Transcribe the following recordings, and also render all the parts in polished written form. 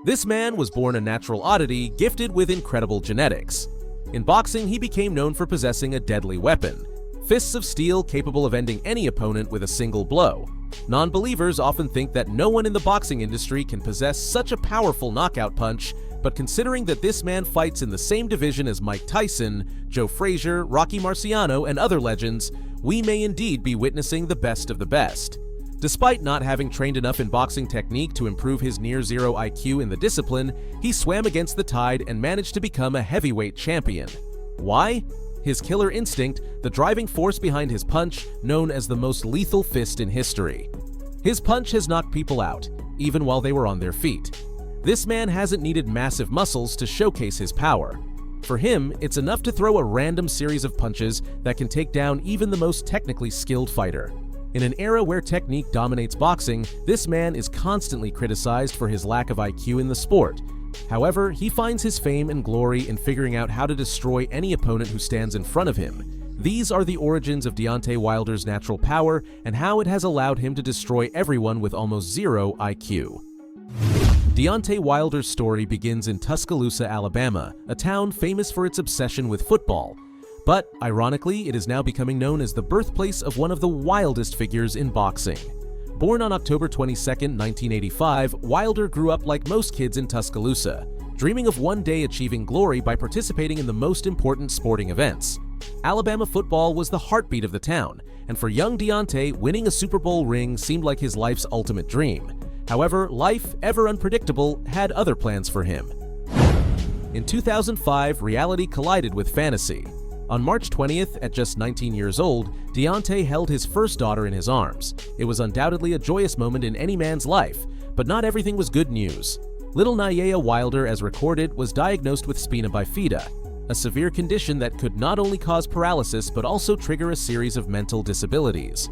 This man was born a natural oddity, gifted with incredible genetics. In boxing, he became known for possessing a deadly weapon, fists of steel capable of ending any opponent with a single blow. Non-believers often think that no one in the boxing industry can possess such a powerful knockout punch, but considering that this man fights in the same division as Mike Tyson, Joe Frazier, Rocky Marciano, and other legends, we may indeed be witnessing the best of the best. Despite not having trained enough in boxing technique to improve his near-zero IQ in the discipline, he swam against the tide and managed to become a heavyweight champion. Why? His killer instinct, the driving force behind his punch, known as the most lethal fist in history. His punch has knocked people out, even while they were on their feet. This man hasn't needed massive muscles to showcase his power. For him, it's enough to throw a random series of punches that can take down even the most technically skilled fighter. In an era where technique dominates boxing, this man is constantly criticized for his lack of IQ in the sport. However, he finds his fame and glory in figuring out how to destroy any opponent who stands in front of him. These are the origins of Deontay Wilder's natural power and how it has allowed him to destroy everyone with almost zero IQ. Deontay Wilder's story begins in Tuscaloosa, Alabama, a town famous for its obsession with football. But, ironically, it is now becoming known as the birthplace of one of the wildest figures in boxing. Born on October 22, 1985, Wilder grew up like most kids in Tuscaloosa, dreaming of one day achieving glory by participating in the most important sporting events. Alabama football was the heartbeat of the town, and for young Deontay, winning a Super Bowl ring seemed like his life's ultimate dream. However, life, ever unpredictable, had other plans for him. In 2005, reality collided with fantasy. On March 20th, at just 19 years old, Deontay held his first daughter in his arms. It was undoubtedly a joyous moment in any man's life, but not everything was good news. Little Nyea Wilder, as recorded, was diagnosed with spina bifida, a severe condition that could not only cause paralysis but also trigger a series of mental disabilities.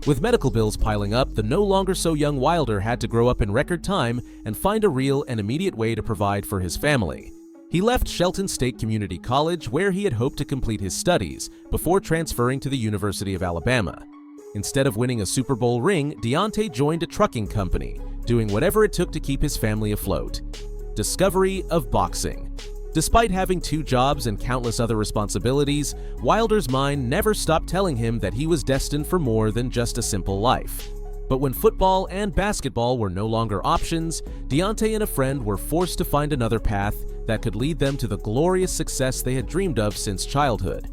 With medical bills piling up, the no longer so young Wilder had to grow up in record time and find a real and immediate way to provide for his family. He left Shelton State Community College, where he had hoped to complete his studies, before transferring to the University of Alabama. Instead of winning a Super Bowl ring, Deontay joined a trucking company, doing whatever it took to keep his family afloat. Discovery of boxing. Despite having 2 jobs and countless other responsibilities, Wilder's mind never stopped telling him that he was destined for more than just a simple life. But when football and basketball were no longer options, Deontay and a friend were forced to find another path that could lead them to the glorious success they had dreamed of since childhood.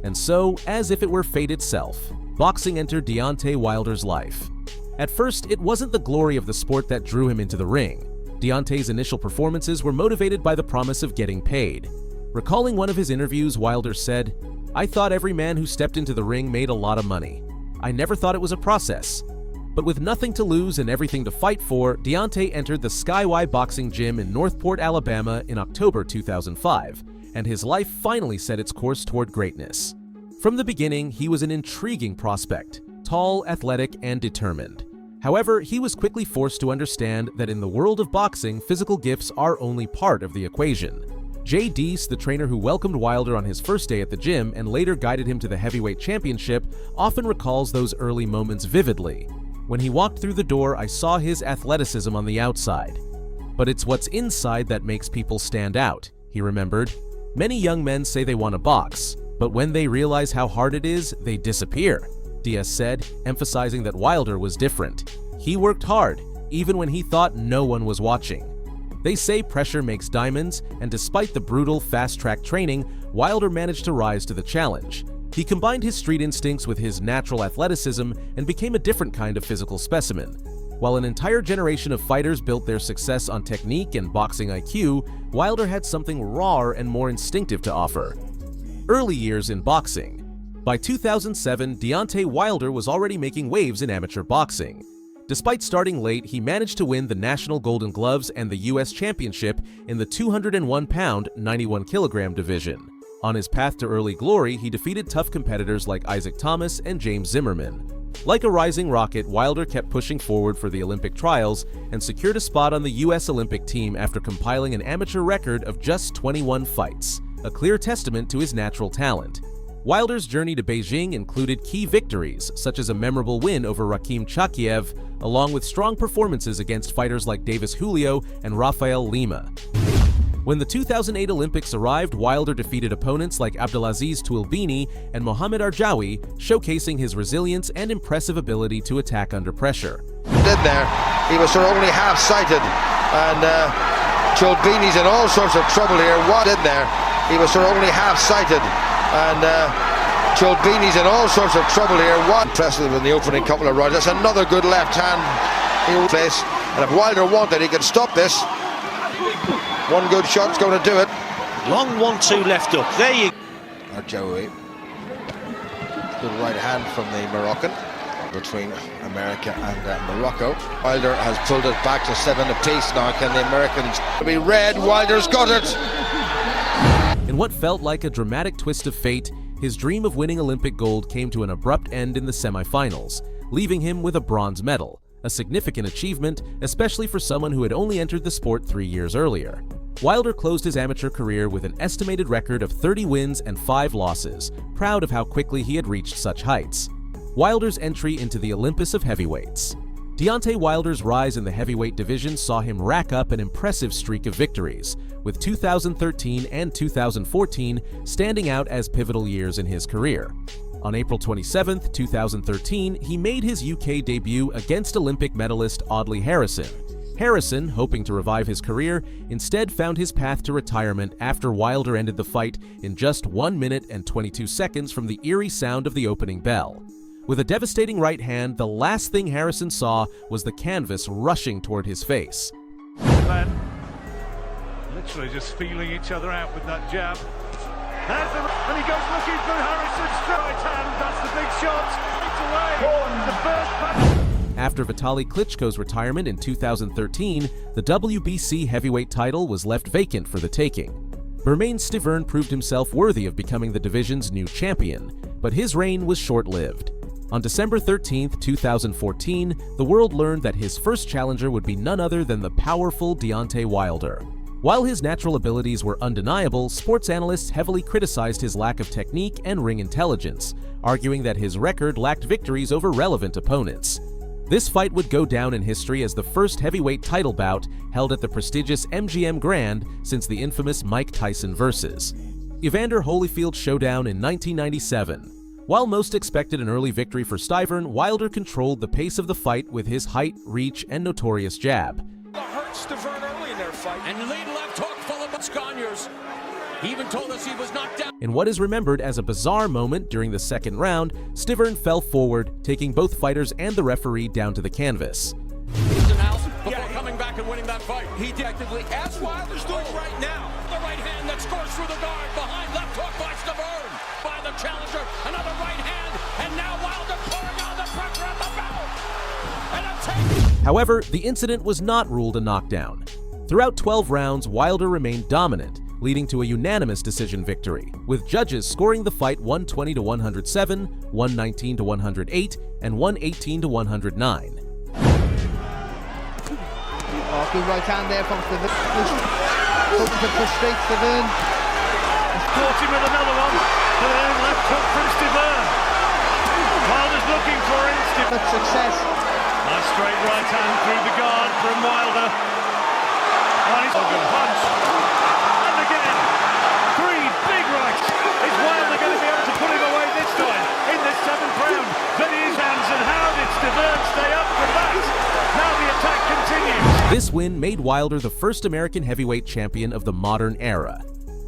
And so, as if it were fate itself, boxing entered Deontay Wilder's life. At first, it wasn't the glory of the sport that drew him into the ring. Deontay's initial performances were motivated by the promise of getting paid. Recalling one of his interviews, Wilder said, "I thought every man who stepped into the ring made a lot of money. I never thought it was a process." But with nothing to lose and everything to fight for, Deontay entered the Skyway Boxing Gym in Northport, Alabama in October 2005, and his life finally set its course toward greatness. From the beginning, he was an intriguing prospect, tall, athletic, and determined. However, he was quickly forced to understand that in the world of boxing, physical gifts are only part of the equation. Jay Deese, the trainer who welcomed Wilder on his first day at the gym and later guided him to the heavyweight championship, often recalls those early moments vividly. "When he walked through the door, I saw his athleticism on the outside. But it's what's inside that makes people stand out," he remembered. "Many young men say they want to box, but when they realize how hard it is, they disappear," Diaz said, emphasizing that Wilder was different. He worked hard, even when he thought no one was watching. They say pressure makes diamonds, and despite the brutal, fast-track training, Wilder managed to rise to the challenge. He combined his street instincts with his natural athleticism and became a different kind of physical specimen. While an entire generation of fighters built their success on technique and boxing IQ, Wilder had something rawer and more instinctive to offer. Early years in boxing. By 2007, Deontay Wilder was already making waves in amateur boxing. Despite starting late, he managed to win the National Golden Gloves and the U.S. Championship in the 201-pound, 91-kilogram division. On his path to early glory, he defeated tough competitors like Isaac Thomas and James Zimmerman. Like a rising rocket, Wilder kept pushing forward for the Olympic trials and secured a spot on the U.S. Olympic team after compiling an amateur record of just 21 fights, a clear testament to his natural talent. Wilder's journey to Beijing included key victories, such as a memorable win over Rakhim Chakiev, along with strong performances against fighters like Davis Julio and Rafael Lima. When the 2008 Olympics arrived, Wilder defeated opponents like Abdelaziz Touilbini and Mohamed Arjawi, showcasing his resilience and impressive ability to attack under pressure. He was sort of only half-sighted, and Touilbini's in all sorts of trouble here. He was sort of only half-sighted, and Touilbini's in all sorts of trouble here. Impressive in the opening couple of rounds. That's another good left hand in place, and if Wilder wanted, he could stop this. One good shot's going to do it. Long 1-2 left hook. There you go. Arjawi. Good right hand from the Moroccan between America and Morocco. Wilder has pulled it back to 7 apiece now. Can the Americans be red? Wilder's got it. In what felt like a dramatic twist of fate, his dream of winning Olympic gold came to an abrupt end in the semifinals, leaving him with a bronze medal, a significant achievement, especially for someone who had only entered the sport 3 years earlier. Wilder closed his amateur career with an estimated record of 30 wins and 5 losses, proud of how quickly he had reached such heights. Wilder's entry into the Olympus of heavyweights. Deontay Wilder's rise in the heavyweight division saw him rack up an impressive streak of victories, with 2013 and 2014 standing out as pivotal years in his career. On April 27, 2013, he made his UK debut against Olympic medalist Audley Harrison. Harrison, hoping to revive his career, instead found his path to retirement after Wilder ended the fight in just 1 minute and 22 seconds from the eerie sound of the opening bell. With a devastating right hand, the last thing Harrison saw was the canvas rushing toward his face. Man, literally just feeling each other out with that jab. And he goes looking for Harrison's right hand. That's the big shot. It's away. The first punch. After Vitaly Klitschko's retirement in 2013, the WBC heavyweight title was left vacant for the taking. Bermane Stiverne proved himself worthy of becoming the division's new champion, but his reign was short-lived. On December 13, 2014, the world learned that his first challenger would be none other than the powerful Deontay Wilder. While his natural abilities were undeniable, sports analysts heavily criticized his lack of technique and ring intelligence, arguing that his record lacked victories over relevant opponents. This fight would go down in history as the first heavyweight title bout held at the prestigious MGM Grand since the infamous Mike Tyson vs. Evander Holyfield showdown in 1997. While most expected an early victory for Stiverne, Wilder controlled the pace of the fight with his height, reach, and notorious jab. Hurt Stiverne early in their fight, and lead left hook followed by Sconyers. He even told us he was knocked down. In what is remembered as a bizarre moment during the second round, Stiverne fell forward, taking both fighters and the referee down to the canvas. Before coming back and winning that fight. He actively, as Wilder's doing right now, the right hand that scores through the guard, behind left hook by Stiverne, by the challenger, another right hand, and now Wilder pouring on the pressure at the bell. And a take. However, the incident was not ruled a knockdown. Throughout 12 rounds, Wilder remained dominant, leading to a unanimous decision victory, with judges scoring the fight 120-107, 119-108, and 118-109. Oh, good right hand there from Stiverne. Hoping to frustrate Stiverne. Caught him with another one. And then left hook from Stiverne. Wilder's looking for instant success. Nice straight right hand through the guard from Wilder. And he's going to punch. And again. 3 big rights. Is Wilder going to be able to put him away this time in this 7th round? But his hands, and how did Stiverne stay up from that? Now the attack continues. This win made Wilder the first American heavyweight champion of the modern era,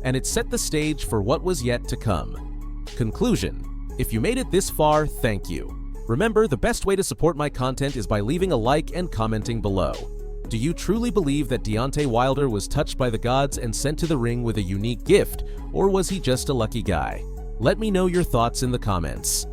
and it set the stage for what was yet to come. Conclusion: if you made it this far, thank you. Remember, the best way to support my content is by leaving a like and commenting below. Do you truly believe that Deontay Wilder was touched by the gods and sent to the ring with a unique gift, or was he just a lucky guy? Let me know your thoughts in the comments.